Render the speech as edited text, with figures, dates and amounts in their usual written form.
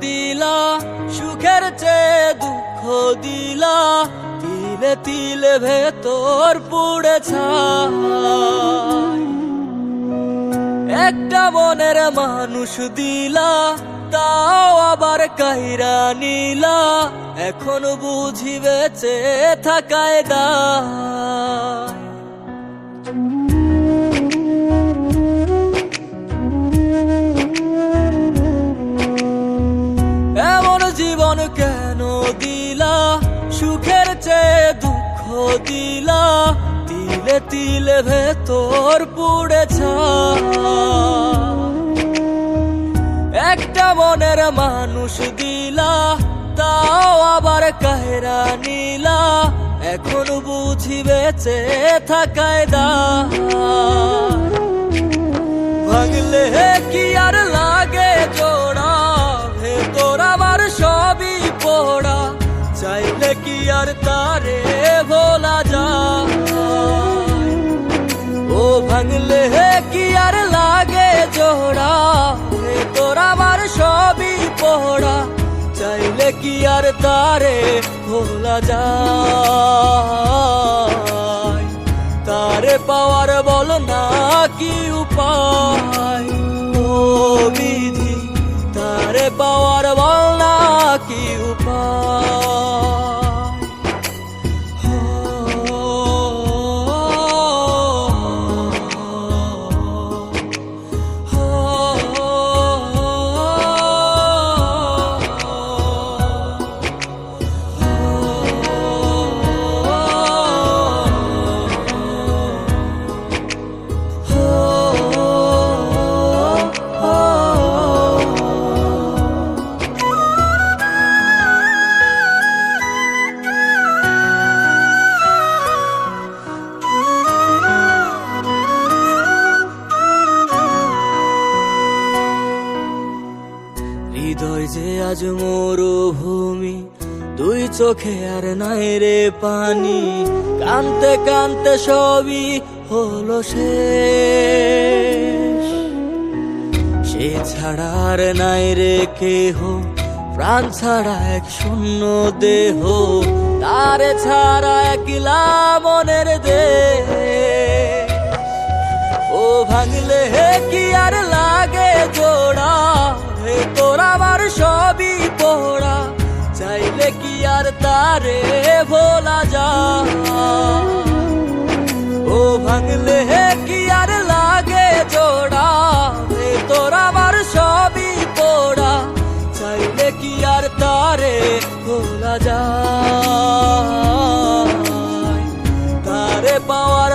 দিলা, সুখের চেয়ে দুঃখ দিলা, তিলে তিলে ভেতর পুড়ে ছাই। একটা মনের মানুষ দিলা, তাও আবার কাইরা নিলা, এখন বুঝি বেঁচে থাকায় দায়। এমন জীবন কেন দিলা, সুখের চেয়ে দুঃখ দিলা, তিলে তিলে ভেতর পুড়ে ছাই। একটা মনের মানুষ দিলা, তাও আবার কাহেরা নিলা, এখন বুঝি বেঁচে থাকায় দায়। ভাঙলে কি আর লাগে জোড়া, ভেতর আমার সবই পোড়া, চাইলে কি আর তারে ভোলা যায়। ও ভাঙলে কি আর লাগে জোড়া, ভেতর আমার সবই পোড়া, চাইলে কি আর তারে ভোলা যায়। তারে পাওয়ার বল না কি উপায়, ও বিধি তারে পাওয়ার বল না কি উপায়। হৃদয় যে আজ মরুভূমি, দুই চোখে আর নাই রে পানি, কানতে কানতে সবই হলো শেষ। সে ছাড়া আর নাই রে কেহ, প্রাণ ছাড়া এক শূন্য দেহ, তারে ছাড়া একলা মনের দেহ। ও ভাঙলে কি আর লাগে জোড়া, ভেতর আমার সবই পোড়া, চাইলে কি আর তারে ভোলা যায়। ও ভাঙলে কি আর লাগে জোড়া, ভেতর আমার সবই পোড়া, চাইলে কি আর তারে ভোলা যায়। তারে পাওয়ার